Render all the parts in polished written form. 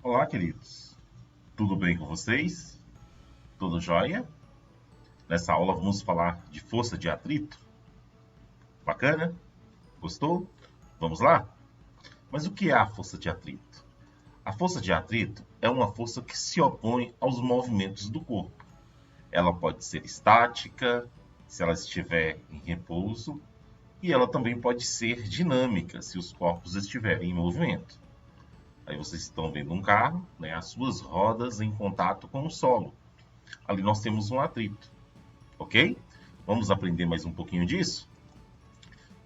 Olá, queridos. Tudo bem com vocês? Tudo jóia? Nessa aula vamos falar de força de atrito. Bacana? Gostou? Vamos lá? Mas o que é a força de atrito? A força de atrito é uma força que se opõe aos movimentos do corpo. Ela pode ser estática, se ela estiver em repouso, e ela também pode ser dinâmica, se os corpos estiverem em movimento. Aí vocês estão vendo um carro, né, as suas rodas em contato com o solo. Ali nós temos um atrito, ok? Vamos aprender mais um pouquinho disso?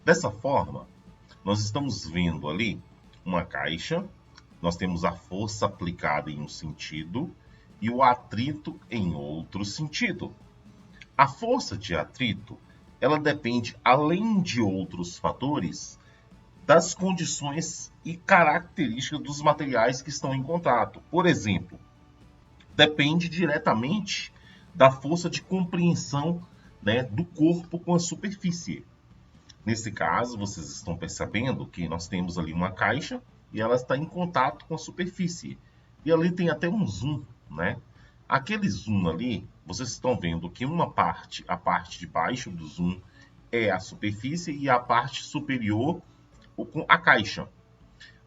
Dessa forma, nós estamos vendo ali uma caixa, nós temos a força aplicada em um sentido e o atrito em outro sentido. A força de atrito, ela depende, além de outros fatores, das condições e características dos materiais que estão em contato. Por exemplo, depende diretamente da força de compreensão, né, do corpo com a superfície. Nesse caso, vocês estão percebendo que nós temos ali uma caixa e ela está em contato com a superfície. E ali tem até um zoom, né? Aquele zoom ali, vocês estão vendo que uma parte, a parte de baixo do zoom é a superfície e a parte superior a caixa.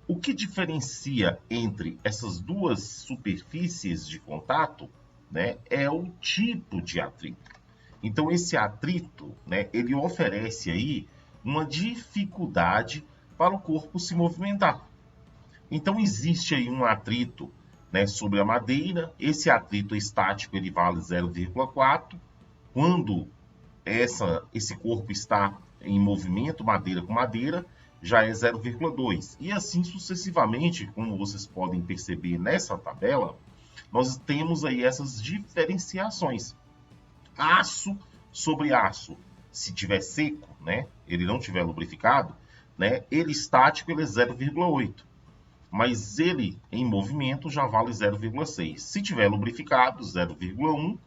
O que diferencia entre essas duas superfícies de contato, né, é o tipo de atrito. Então, esse atrito, né, ele oferece aí uma dificuldade para o corpo se movimentar. Então, existe aí um atrito, né, sobre a madeira. Esse atrito estático ele vale 0,4. Quando esse corpo está em movimento, madeira com madeira, já é 0,2. E assim sucessivamente, como vocês podem perceber nessa tabela, nós temos aí essas diferenciações. Aço sobre aço, se tiver seco, né, ele não tiver lubrificado, né, ele estático ele é 0,8. Mas ele em movimento já vale 0,6. Se tiver lubrificado, 0,1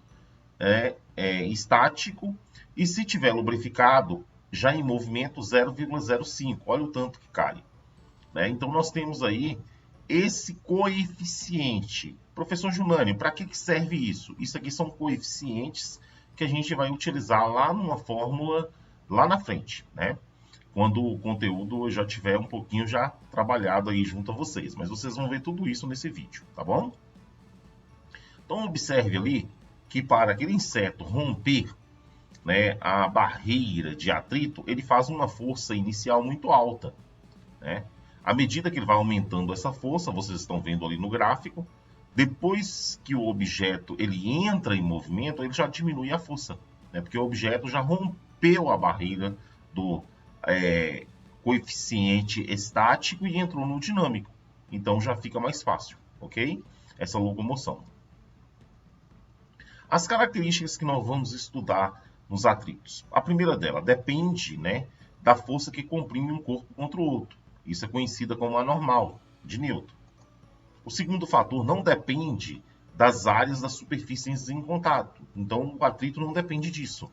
é estático. E se tiver lubrificado, já em movimento 0,05, olha o tanto que cai. Né? Então, nós temos aí esse coeficiente. Professor Junânio, para que serve isso? Isso aqui são coeficientes que a gente vai utilizar lá numa fórmula, lá na frente, né? Quando o conteúdo já tiver um pouquinho já trabalhado aí junto a vocês. Mas vocês vão ver tudo isso nesse vídeo, tá bom? Então, observe ali que para aquele inseto romper, né, a barreira de atrito, ele faz uma força inicial muito alta. Né? À medida que ele vai aumentando essa força, vocês estão vendo ali no gráfico, depois que o objeto ele entra em movimento, ele já diminui a força, né? Porque o objeto já rompeu a barreira do coeficiente estático e entrou no dinâmico. Então já fica mais fácil, ok? Essa locomoção. As características que nós vamos estudar nos atritos. A primeira dela depende, né, da força que comprime um corpo contra o outro. Isso é conhecida como a normal de Newton. O segundo fator não depende das áreas das superfícies em contato. Então, o atrito não depende disso.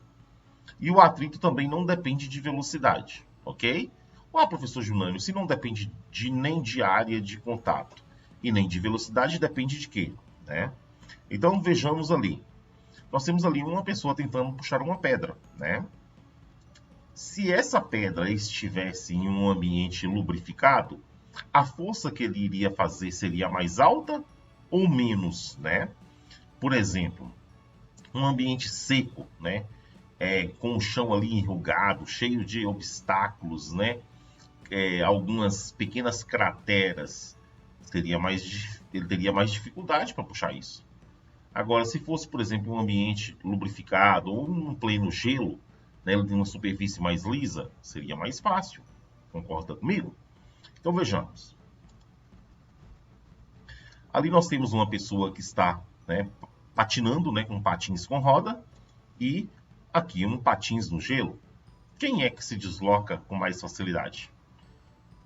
E o atrito também não depende de velocidade, ok? Professor Junânio, se não depende nem de área de contato e nem de velocidade, depende de quê? Né? Então, vejamos ali. Nós temos ali uma pessoa tentando puxar uma pedra, né? Se essa pedra estivesse em um ambiente lubrificado, a força que ele iria fazer seria mais alta ou menos, né? Por exemplo, um ambiente seco, né? Com o chão ali enrugado, cheio de obstáculos, né? Algumas pequenas crateras, ele teria mais dificuldade para puxar isso. Agora, se fosse, por exemplo, um ambiente lubrificado ou um pleno gelo, né, ele tem uma superfície mais lisa, seria mais fácil. Concorda comigo? Então, vejamos. Ali nós temos uma pessoa que está, né, patinando, né, com patins com roda e aqui um patins no gelo. Quem é que se desloca com mais facilidade?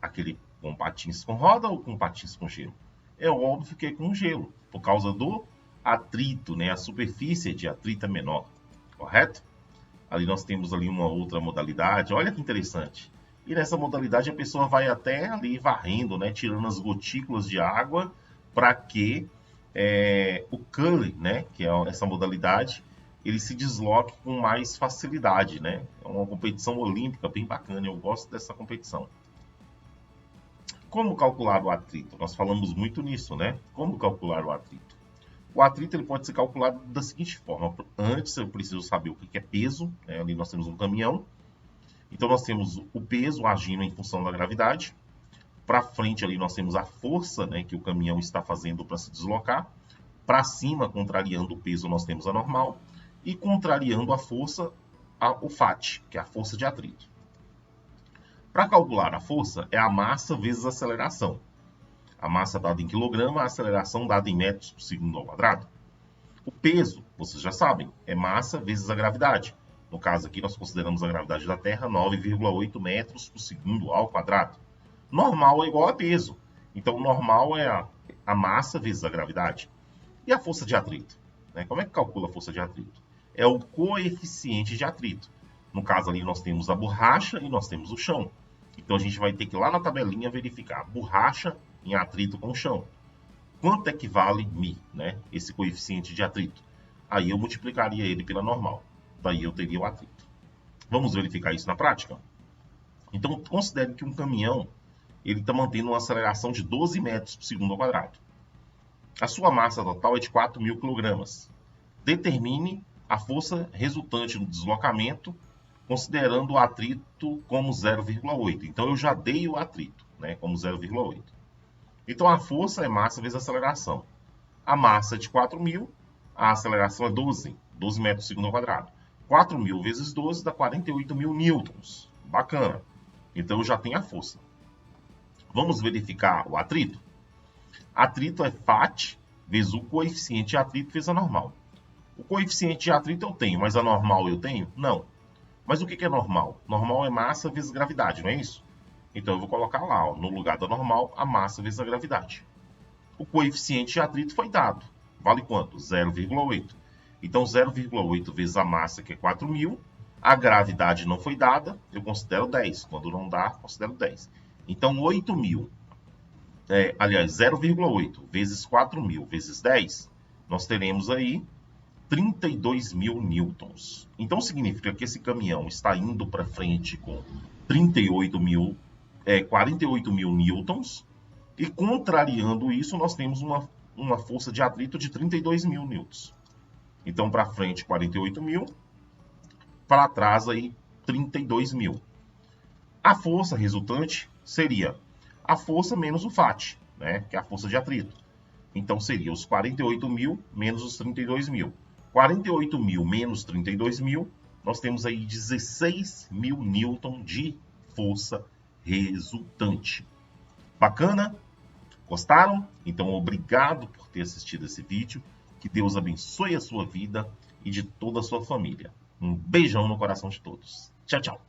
Aquele com patins com roda ou com patins com gelo? É óbvio que é com gelo, por causa do atrito, né? A superfície de atrito é menor, correto? Ali nós temos ali uma outra modalidade, olha que interessante. E nessa modalidade a pessoa vai até ali varrendo, né? Tirando as gotículas de água para que o curling, né, que é essa modalidade, ele se desloque com mais facilidade, né? É uma competição olímpica bem bacana, eu gosto dessa competição. Como calcular o atrito? Nós falamos muito nisso, né? Como calcular o atrito? O atrito ele pode ser calculado da seguinte forma. Antes eu preciso saber o que é peso, né? Ali nós temos um caminhão. Então nós temos o peso agindo em função da gravidade. Para frente ali nós temos a força, né, que o caminhão está fazendo para se deslocar. Para cima, contrariando o peso, nós temos a normal. E contrariando a força, o FAT, que é a força de atrito. Para calcular a força, é a massa vezes a aceleração. A massa dada em quilograma, a aceleração dada em metros por segundo ao quadrado. O peso, vocês já sabem, é massa vezes a gravidade. No caso aqui, nós consideramos a gravidade da Terra 9,8 metros por segundo ao quadrado. Normal é igual a peso. Então, normal é a massa vezes a gravidade. E a força de atrito? Né? Como é que calcula a força de atrito? É o coeficiente de atrito. No caso ali, nós temos a borracha e nós temos o chão. Então, a gente vai ter que ir lá na tabelinha verificar a borracha em atrito com o chão. Quanto é que vale μ, né? Esse coeficiente de atrito? Aí eu multiplicaria ele pela normal. Daí eu teria o atrito. Vamos verificar isso na prática? Então, considere que um caminhão ele está mantendo uma aceleração de 12 metros por segundo ao quadrado. A sua massa total é de 4.000 kg. Determine a força resultante no deslocamento, considerando o atrito como 0,8. Então, eu já dei o atrito, né, como 0,8. Então, a força é massa vezes a aceleração. A massa é de 4.000, a aceleração é 12 metros por segundo ao quadrado. 4.000 vezes 12 dá 48.000 newtons. Bacana. Então, eu já tenho a força. Vamos verificar o atrito? Atrito é FAT vezes o coeficiente de atrito vezes a normal. O coeficiente de atrito eu tenho, mas a normal eu tenho? Não. Mas o que é normal? Normal é massa vezes gravidade, não é isso? Então eu vou colocar lá, ó, no lugar da normal, a massa vezes a gravidade. O coeficiente de atrito foi dado. Vale quanto? 0,8. Então 0,8 vezes a massa, que é 4.000. A gravidade não foi dada, eu considero 10. Quando não dá, considero 10. Então 8.000, aliás, 0,8 vezes 4.000 vezes 10, nós teremos aí 32.000 newtons. Então significa que esse caminhão está indo para frente com 48.000 newtons, e contrariando isso, nós temos uma força de atrito de 32.000 newtons. Então, para frente, 48.000, para trás, aí, 32.000. A força resultante seria a força menos o FAT, né, que é a força de atrito. Então, seria os 48.000 menos os 32.000. 48.000 menos 32.000, nós temos aí 16.000 newton de força resultante. Bacana? Gostaram? Então, obrigado por ter assistido esse vídeo. Que Deus abençoe a sua vida e de toda a sua família. Um beijão no coração de todos. Tchau, tchau.